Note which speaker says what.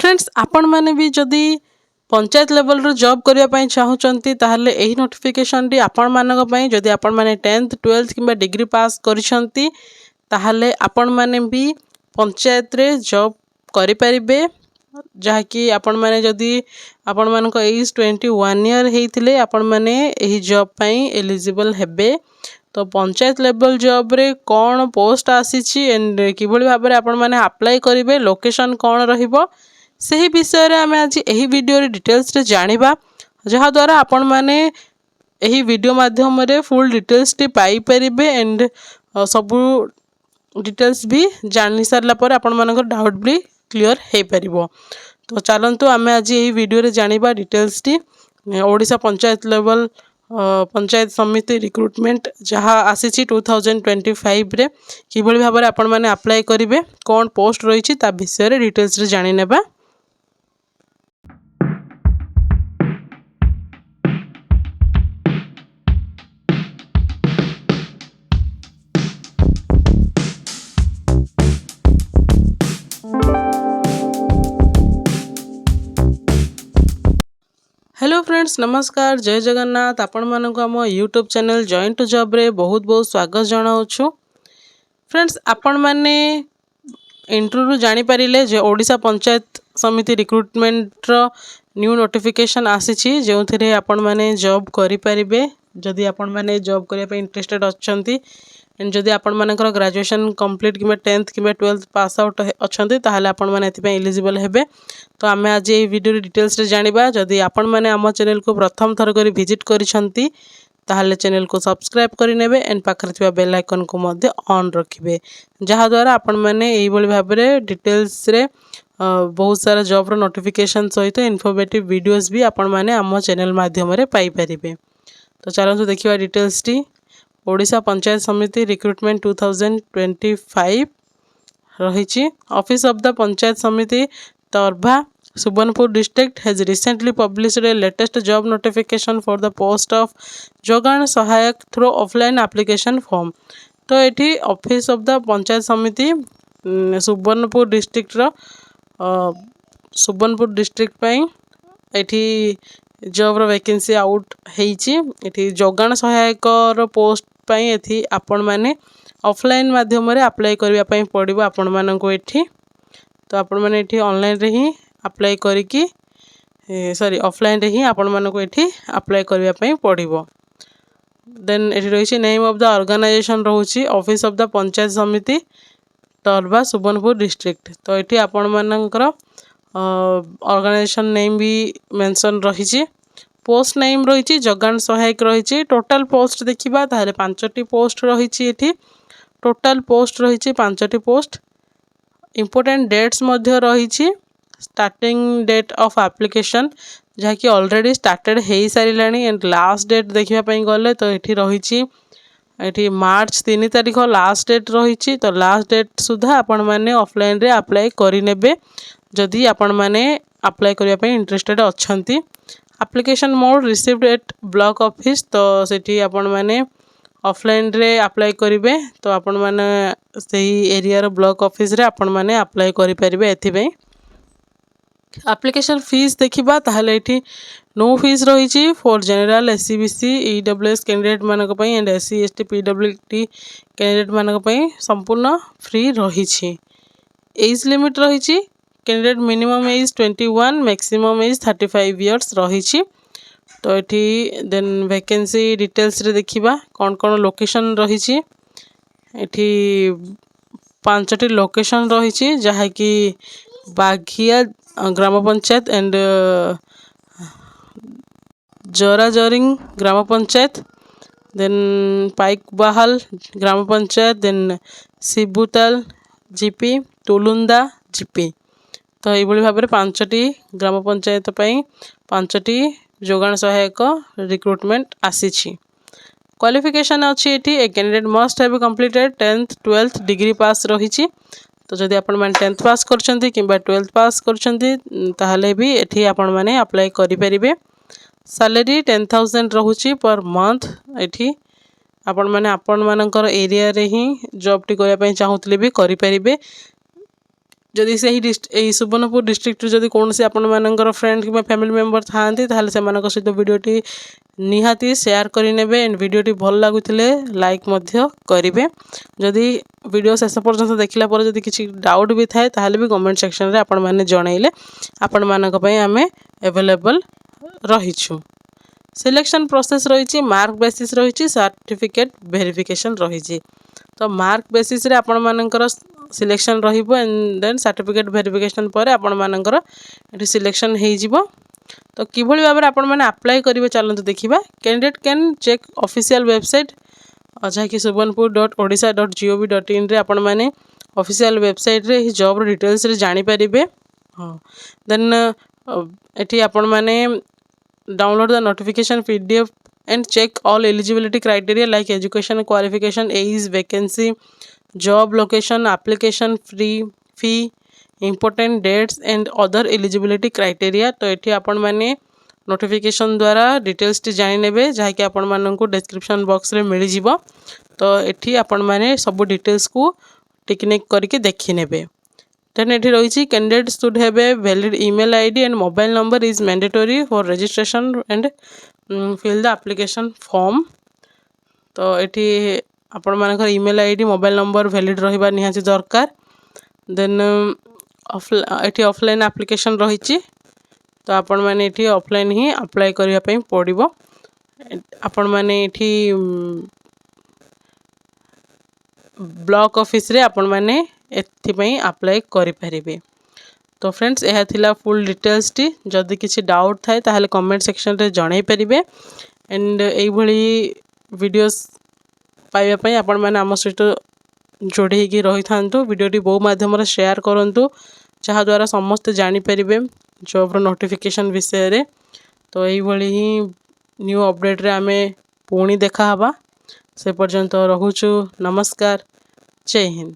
Speaker 1: Friends आपण माने भी जदि पंचायत लेवल रो जॉब करिया पई चाहुचंती ताहले एही नोटिफिकेशन टी आपण मानक पई जदि आपण माने 10th 12th किबा डिग्री पास करिसंती ताहले आपण माने भी पंचायत रे जॉब करि परिबे जहा कि आपण माने जदि आपण मानक एज 21 ईयर हेइथिले आपण माने एही जॉब पई एलिजिबल हेबे। तो पंचायत लेवल जॉब रे कौन पोस्ट आसीची एंड किभली भाबरे आपण माने अप्लाई करिवे लोकेशन कौन रहिबो सही विषय रे आमे आज एही वीडियो रे डिटेल्स रे जानिबा जहा द्वारा आपण माने एही वीडियो माध्यम रे फुल डिटेल्स टी पाई परिबे एंड सबु डिटेल्स भी जानि सारला पर आपण मानकर डाउट भी क्लियर हे परिबो। तो चलंतु आमे आज एही वीडियो रे जानिबा डिटेल्स टी ओडिशा पंचायत लेवल पंचायत समिति रिक्रुटमेंट जहाँ आसी 2025 रे किभली भाबरे आपण माने अप्लाई करिवे कौन पोस्ट रही ता विषय रे डिटेल्स रे जानि नेबा। हेलो फ्रेंड्स नमस्कार जय जगन्नाथ आपण मानक आम यूट्यूब चैनल जॉइन टू जॉब रे बहुत बहुत स्वागत जनाऊँ। फ्रेंड्स आपण माने इंटरव्यू जानी पारिले जे ओडिशा पंचायत समिति रिक्रुटमेंट रो न्यू नोटिफिकेशन आसी जो थे आपण माने जॉब करि परिबे जदि आपण माने जॉब करिया पे इंटरेस्टेड अछंती एंड जदि आपण मानकर ग्रेजुएशन कंप्लीट किबा 10th किबा 12th पास आउट अछंती ताहले आपण माने एथि पे एलिजिबल हेबे। तो आमे आज ए वीडियो रे डिटेल्स रे जानिबा जदि आपण माने हम चैनल को प्रथम थर करी विजिट करिसंती ताहले चैनल को सब्सक्राइब करि नेबे एंड पाखरे थिबा बेल आइकन को मध्ये ऑन रखिबे जहा द्वारा आपण माने एही बळी भाबरे डिटेल्स रे बहुत सारा जॉब रो नोटिफिकेशन सहित इन्फॉर्मेटिव वीडियोस भी आपण माने हम चैनल माध्यम रे पाई परिबे। तो चलंतु देखिबा डिटेल्स टी ओडिशा पंचायत समिति रिक्रुटमेंट 2025 रही office of the panchayat samiti Tarbha Subarnapur district has recently published a latest job notification for the post of जोगान सहायक थ्रू ऑफलाइन एप्लिकेशन फॉर्म। तो ये ऑफिस ऑफ द पंचायत समिति सुबर्णपुर डिस्ट्रिक्ट रो सुबर्णपुर डिस्ट्रिक्ट एठी जॉब रो वैकेंसी आउट हेची जोगान सहायक रो पोस्ट पई एथि आपण माने ऑफलाइन माध्यम रे अप्लाई करिया पई पड़िबो आपण मानको एठी। तो आपण माने एठी ऑनलाइन रे ही अप्लाई करिकी सॉरी ऑफलाइन रे ही आपण मानको एठी अप्लाई करिया पई पड़िबो। देन एठी रहिछि नेम ऑफ द ऑर्गेनाइजेशन रहउछि office of the panchayat samiti Tarbha Subarnapur district. तो एठी आपण मानकर ऑर्गेनाइजेशन नेम भी मेंशन रहिछि पोस्ट नेम रही जगान सहायक रही टोटाल पोस्ट देखा ताहले 5टी पोस्ट रही टोटाल पोस्ट रही 5टी पोस्ट इम्पोर्टेंट डेट्स मध्य रही स्टार्टिंग डेट ऑफ एप्लिकेशन जहाँकि ऑलरेडी स्टार्टेड हो सारा एंड लास्ट डेट देखापी गले तो ये रही मार्च 3 तारिख लास्ट डेट रही। तो लास्ट डेट सुधा आपण मैंने ऑफलाइन रे अप्लाई करें जदि आपण मैंने अप्लाई करने इंटरेस्टेड अच्छी। Application mode received at block office तो सेठी आपण माने ऑफलाइन रे अप्लाई करिवे तो आपण माने सही एरिया रो ब्लॉक ऑफिस रे आपण माने अप्लाई करि परिबे। एथिबे एप्लिकेशन फीस देखिबा ताहले एठी नो फीस रहिछि for general SC BC EWS candidate मानक पई and SC ST PWD candidate मानक पई संपूर्ण फ्री रहिछि। एज लिमिट रहिछि candidate minimum age 21 maximum age 35 years रही। तो ये देन वैकेंसी डिटेल्स रे देखिबा कौन कौन लोकेशन रही 5टी लोकेशन रही जहाँ कि Baghia gram panchayat and Jarajaring gram panchayat then Paikbahal gram panchayat then Sibutal GP Tulunda GP. तो ये भाव में 5टी ग्राम पंचायत 5टी जोगान सहायक रिक्रुटमेंट आसी। क्वालिफिकेशन अच्छी a candidate must have completed 10th 12th degree pass रही। तो जदि आपण माने 10th पास करछंती किबा 12th पास करछंती ताहले भी एठी आपण माने अप्लाई करि परिबे। सैलरी 10,000 रहुची पर मंथ एठी आपण माने आपण मानकर एरिया रे ही जॉब टी करया पई चाहूतले भी करि परिबे। जदि से सुवर्णपुर डिस्ट्रिक्ट जदि कौन से आपण मानकर फ्रेंड कि फैमिली मेंबर था से सहित वीडियोटी निहाती शेयर करेंगे एंड वीडियोटी भल लगुले लाइक करेंगे जदि वीडियो शेष पर्यंत देखला पर जदि किसी डाउट भी थाए ताहले भी कमेंट सेक्शन रे आपण माने जनइले आपण मानक पई आमे अवेलेबल रहिछु। सिलेक्शन प्रोसेस रही मार्क बेसिस रही सर्टिफिकेट वेरिफिकेशन रही तो मार्क बेसिस रे आपण मानकर सिलेक्शन रहिबो एंड देन सर्टिफिकेट वेरिफिकेशन पर आपण मानकर एठी सिलेक्शन हेइ जिवो। तो किभଳି भाबरे आपण माने अप्लाई करिवे चलंतु देखिबा। Candidate can check official website जहाँकि subarnapur.odisha.gov.in रे आपण माने ऑफिशियल वेबसाइट रे ही जॉब डिटेल्स रे जानि परिबे। हां देन एठी आपण माने download the notification PDF and check all eligibility criteria like education qualification age vacancy job location application fee important dates and other eligibility criteria. तो ये आपण माने नोटिफिकेशन द्वारा डिटेल्स टी जानि नेबे जहाँकि आपण माननकु डिस्क्रिप्शन बॉक्स रे मिली जिवो। तो एठी आपण माने सब डिटेल्स को टिकनिक करके देखि नेबे। देन एठी रही candidate should have a valid email ID and mobile number is mandatory for registration and fill the application form. तो एठी आपण मानकर email ID mobile number valid रहिबा निहाती दरकार। देन एठी ऑफलाइन एप्लिकेशन रही तो आपण माने एठी ऑफलाइन ही अप्लाई करिया पई पड़िबो। आपण माने एठी ब्लॉक ऑफिस रे आपण माने एथि पई अप्लाई करि परिबे। तो फ्रेंड्स यह थिला फुल डिटेल्स टी जदि किसी डाउट थाए ताहले कमेंट सेक्शन रे जणाई परिबे एंड एई भली वीडियोस पाइबा पई आपण माने आम सहित जोड़ी की रही था। वीडियोटी बहु माध्यम रे शेयर करंतु जहाँ द्वारा समस्त जानि परिबे जॉब रो नोटिफिकेशन विषय रे। तो एई भली ही न्यू अपडेट रे आमे पुणी देखा हबा से पर्यंत रहुछु। नमस्कार, जय हिंद।